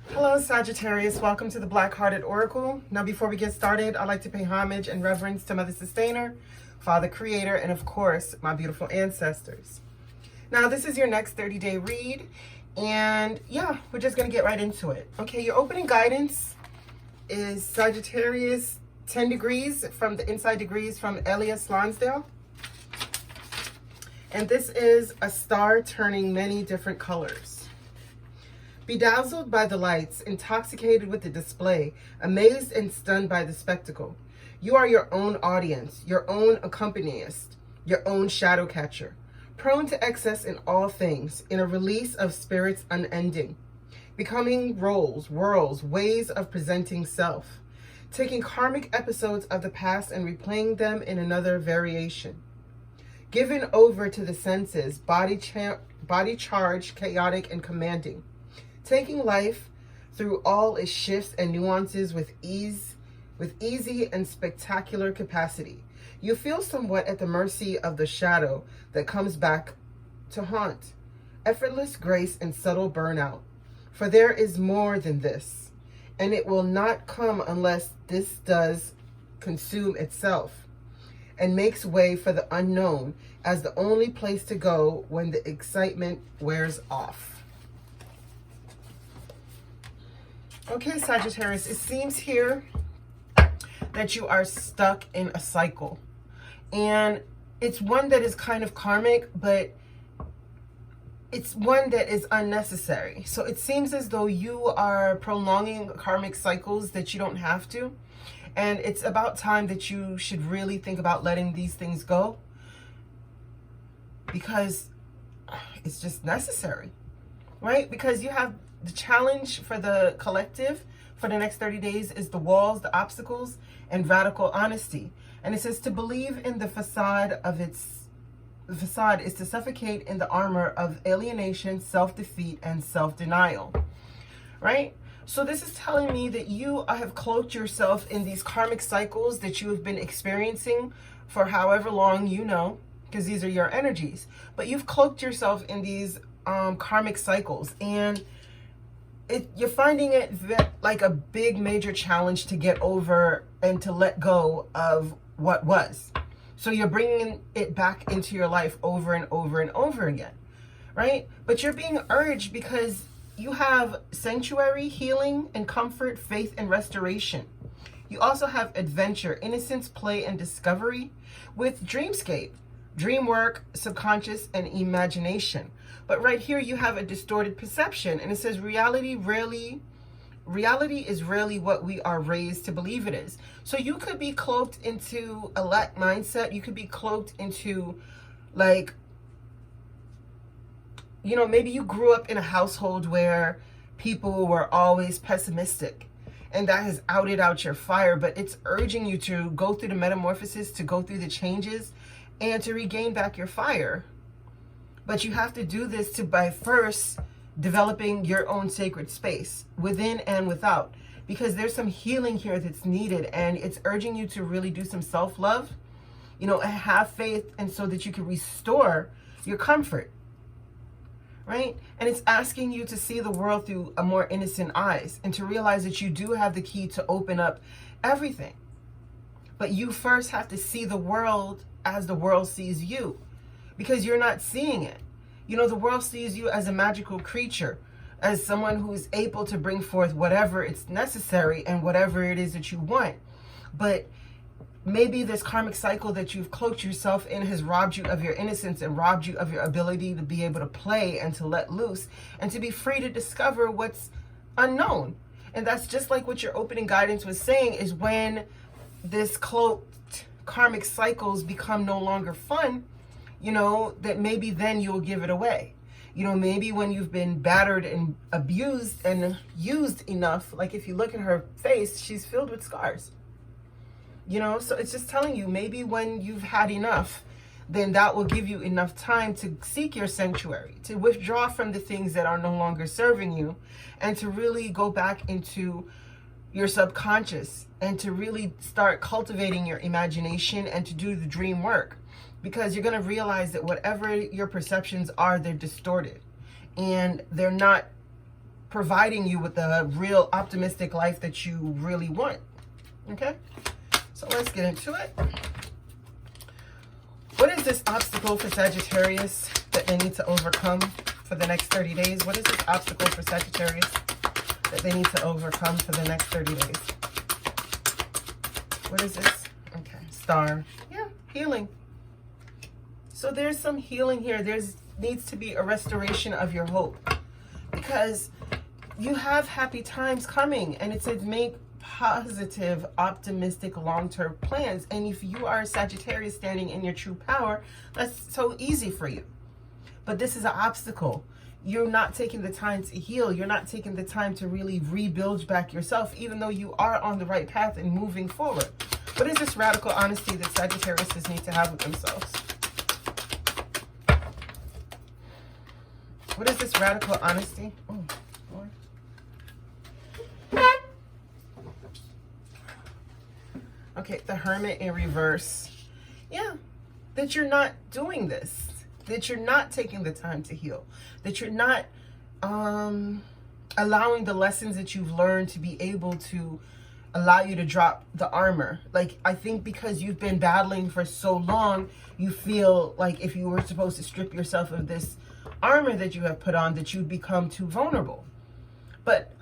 Hello Sagittarius, welcome to the Black Hearted Oracle. Now before we get started, I'd like to pay homage and reverence to Mother Sustainer, Father Creator, and of course, my beautiful ancestors. Now this is your next 30-day read, and yeah, we're just going to get right into it. Okay, your opening guidance is Sagittarius 10 degrees from the Inside Degrees from Elias Lonsdale. And this is a star turning many different colors. Bedazzled by the lights, intoxicated with the display, amazed and stunned by the spectacle. You are your own audience, your own accompanist, your own shadow catcher, prone to excess in all things, in a release of spirits unending, becoming roles, whirls, ways of presenting self, taking karmic episodes of the past and replaying them in another variation. Given over to the senses, body charged, chaotic, and commanding. Taking life through all its shifts and nuances with easy and spectacular capacity. You feel somewhat at the mercy of the shadow that comes back to haunt. Effortless grace and subtle burnout. For there is more than this, and it will not come unless this does consume itself and makes way for the unknown as the only place to go when the excitement wears off. Okay, Sagittarius, it seems here that you are stuck in a cycle. And it's one that is kind of karmic, but it's one that is unnecessary. So it seems as though you are prolonging karmic cycles that you don't have to. And it's about time that you should really think about letting these things go, because it's just necessary, right? Because you have the challenge for the collective for the next 30 days is the walls, the obstacles, and radical honesty. And it says to believe in the facade is to suffocate in the armor of alienation, self-defeat, and self-denial, right? So this is telling me that you have cloaked yourself in these karmic cycles that you have been experiencing for however long you know, because these are your energies. But you've cloaked yourself in these karmic cycles, and you're finding it like a big major challenge to get over and to let go of what was. So you're bringing it back into your life over and over and over again, right? But you're being urged because you have sanctuary, healing, and comfort, faith, and restoration. You also have adventure, innocence, play, and discovery with dreamscape, dream work, subconscious, and imagination. But right here you have a distorted perception, and it says reality is rarely what we are raised to believe it is. So you could be cloaked into a lack mindset. You could be cloaked into, like, you know, maybe you grew up in a household where people were always pessimistic, and that has outed out your fire, but it's urging you to go through the metamorphosis, to go through the changes, and to regain back your fire. But you have to do this by first developing your own sacred space within and without, because there's some healing here that's needed, and it's urging you to really do some self-love, you know, and have faith, and so that you can restore your comfort, right? And it's asking you to see the world through a more innocent eyes, and to realize that you do have the key to open up everything. But you first have to see the world as the world sees you, because you're not seeing it. You know, the world sees you as a magical creature, as someone who is able to bring forth whatever it's necessary and whatever it is that you want. But maybe this karmic cycle that you've cloaked yourself in has robbed you of your innocence and robbed you of your ability to be able to play and to let loose and to be free to discover what's unknown. And that's just like what your opening guidance was saying, is when this cloaked karmic cycles become no longer fun, you know, that maybe then you'll give it away. You know, maybe when you've been battered and abused and used enough, like if you look at her face, she's filled with scars. You know, so it's just telling you, maybe when you've had enough, then that will give you enough time to seek your sanctuary, to withdraw from the things that are no longer serving you, and to really go back into your subconscious and to really start cultivating your imagination and to do the dream work. Because you're going to realize that whatever your perceptions are, they're distorted and they're not providing you with the real optimistic life that you really want. Okay, so let's get into it. What is this obstacle for Sagittarius that they need to overcome for the next 30 days? What is this obstacle for Sagittarius that they need to overcome for the next 30 days? What is this? Okay, Star. Yeah, healing. So there's some healing here. There's needs to be a restoration of your hope, because you have happy times coming, and it says make positive, optimistic, long-term plans. And if you are a Sagittarius standing in your true power, that's so easy for you. But this is an obstacle. You're not taking the time to heal. You're not taking the time to really rebuild back yourself, even though you are on the right path and moving forward. What is this radical honesty that Sagittarius need to have with themselves? What is this radical honesty? Oh, Lord. Okay, the Hermit in reverse. Yeah, that you're not doing this. That you're not taking the time to heal. That you're not allowing the lessons that you've learned to be able to allow you to drop the armor. Like, I think because you've been battling for so long, you feel like if you were supposed to strip yourself of this armor that you have put on, that you'd become too vulnerable. But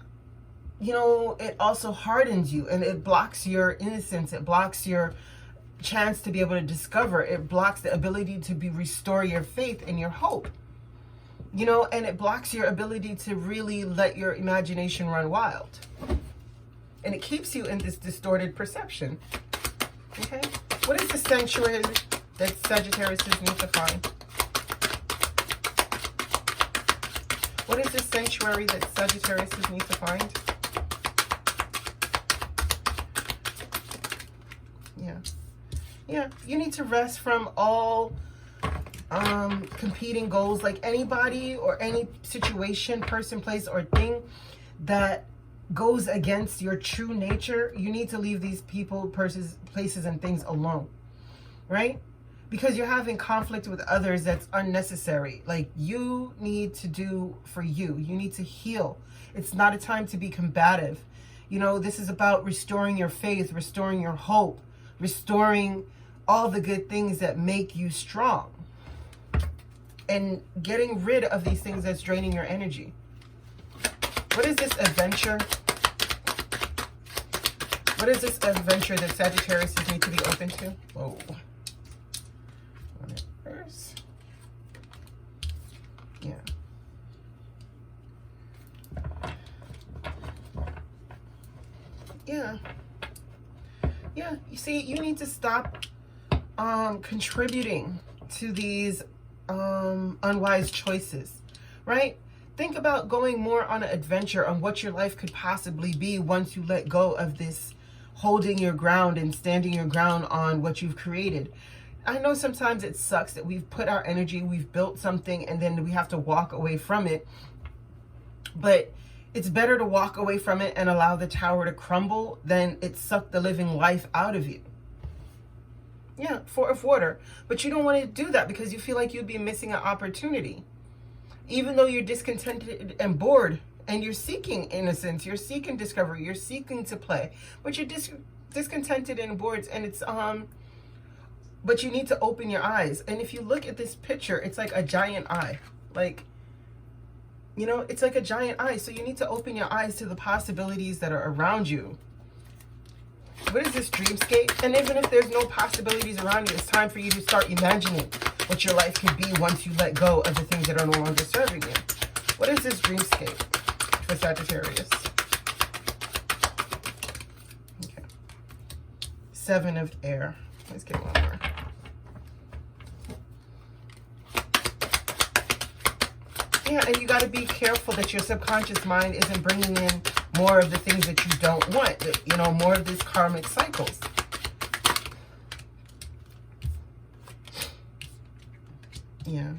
you know, it also hardens you, and it blocks your innocence. It blocks your chance to be able to discover. It blocks the ability to restore your faith and your hope. You know, and it blocks your ability to really let your imagination run wild. And it keeps you in this distorted perception. Okay? What is the sanctuary that Sagittarius need to find? What is the sanctuary that Sagittarius need to find? Yeah, you need to rest from all competing goals. Like anybody or any situation, person, place, or thing that goes against your true nature, you need to leave these people, places, and things alone, right? Because you're having conflict with others that's unnecessary. Like, you need to do for you. You need to heal. It's not a time to be combative. You know, this is about restoring your faith, restoring your hope, restoring all the good things that make you strong, and getting rid of these things that's draining your energy. What is this adventure? What is this adventure that Sagittarius need to be open to? Whoa. First. Yeah. Yeah. Yeah, you see, you need to stop contributing to these unwise choices, right? Think about going more on an adventure on what your life could possibly be once you let go of this holding your ground and standing your ground on what you've created. I know sometimes it sucks that we've put our energy, we've built something, and then we have to walk away from it. But it's better to walk away from it and allow the tower to crumble than it suck the living life out of you. Yeah, 4 of water. But you don't want to do that because you feel like you'd be missing an opportunity. Even though you're discontented and bored and you're seeking innocence, you're seeking discovery, you're seeking to play, but you're discontented and bored, and it's but you need to open your eyes. And if you look at this picture, it's like a giant eye. Like, you know, it's like a giant eye. So you need to open your eyes to the possibilities that are around you. What is this dreamscape? And even if there's no possibilities around you, it's time for you to start imagining what your life could be once you let go of the things that are no longer serving you. What is this dreamscape for Sagittarius? Okay. 7 of air. Let's get one more. Yeah, and you got to be careful that your subconscious mind isn't bringing in more of the things that you don't want. You know, more of these karmic cycles. Yeah.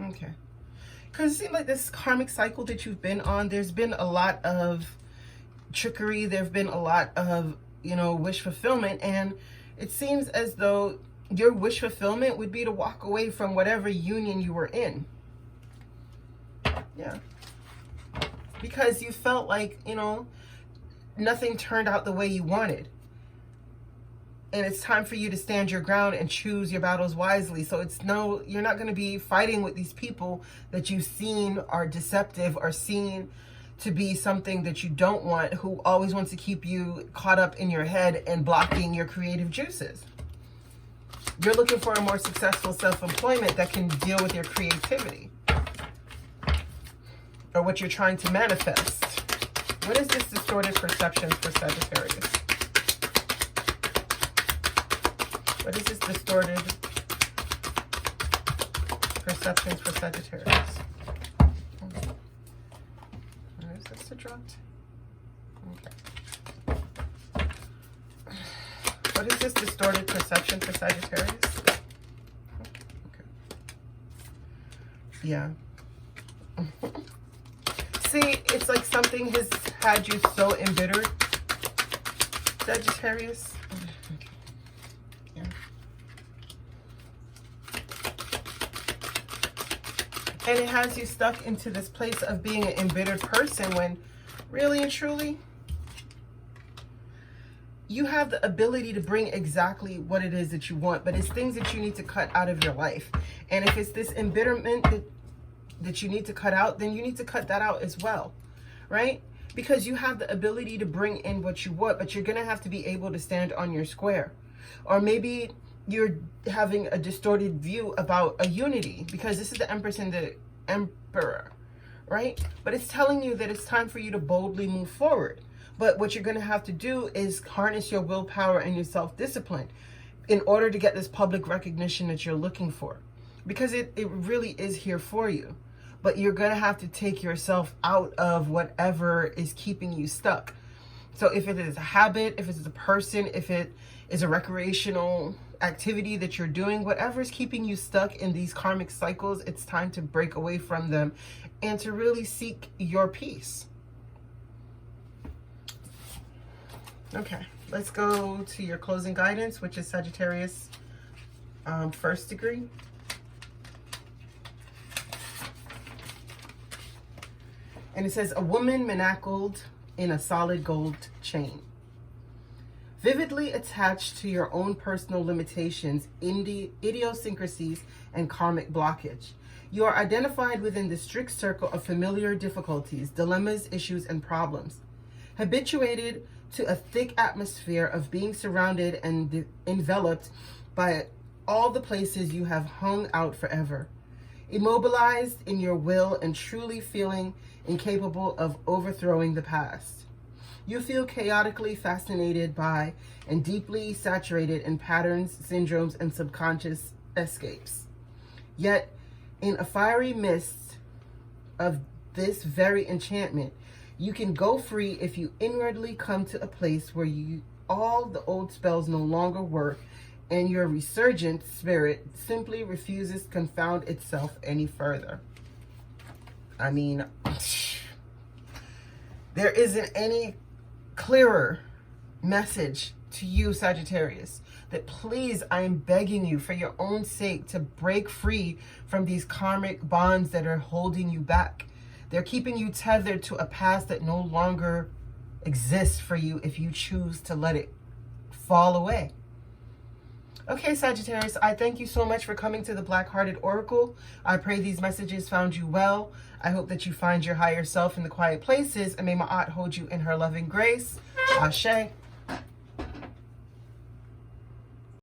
Okay. Because it seems like this karmic cycle that you've been on, there's been a lot of trickery. There's been a lot of, you know, wish fulfillment. And it seems as though your wish fulfillment would be to walk away from whatever union you were in. Yeah. Because you felt like, you know, nothing turned out the way you wanted. And it's time for you to stand your ground and choose your battles wisely. So you're not going to be fighting with these people that you've seen are deceptive or seen to be something that you don't want, who always wants to keep you caught up in your head and blocking your creative juices. You're looking for a more successful self-employment that can deal with your creativity or what you're trying to manifest. What is this distorted perception for Sagittarius? What is this distorted perceptions for Sagittarius? Where is this dropped? Okay. What is this distorted perception for Sagittarius? Okay. Yeah. See, it's like something has had you so embittered, Sagittarius. And it has you stuck into this place of being an embittered person when really and truly you have the ability to bring exactly what it is that you want, but it's things that you need to cut out of your life. And if it's this embitterment that you need to cut out, then you need to cut that out as well, right? Because you have the ability to bring in what you want, but you're going to have to be able to stand on your square. Or maybe you're having a distorted view about a unity, because this is the Empress and the Emperor, right? But it's telling you that it's time for you to boldly move forward. But what you're going to have to do is harness your willpower and your self-discipline in order to get this public recognition that you're looking for, because it really is here for you. But you're going to have to take yourself out of whatever is keeping you stuck. So if it is a habit, if it's a person, if it is a recreational activity that you're doing, whatever is keeping you stuck in these karmic cycles, it's time to break away from them and to really seek your peace. Okay, let's go to your closing guidance, which is Sagittarius, first degree. And it says, a woman manacled in a solid gold chain. Vividly attached to your own personal limitations, idiosyncrasies, and karmic blockage. You are identified within the strict circle of familiar difficulties, dilemmas, issues, and problems. Habituated to a thick atmosphere of being surrounded and enveloped by all the places you have hung out forever. Immobilized in your will and truly feeling incapable of overthrowing the past. You feel chaotically fascinated by and deeply saturated in patterns, syndromes, and subconscious escapes. Yet, in a fiery mist of this very enchantment, you can go free if you inwardly come to a place where all the old spells no longer work and your resurgent spirit simply refuses to confound itself any further. I mean, there isn't any clearer message to you, Sagittarius, that please, I am begging you for your own sake to break free from these karmic bonds that are holding you back. They're keeping you tethered to a past that no longer exists for you if you choose to let it fall away. Okay, Sagittarius, I thank you so much for coming to the Black-Hearted Oracle. I pray these messages found you well. I hope that you find your higher self in the quiet places, and may Ma'at hold you in her loving grace. Ashe.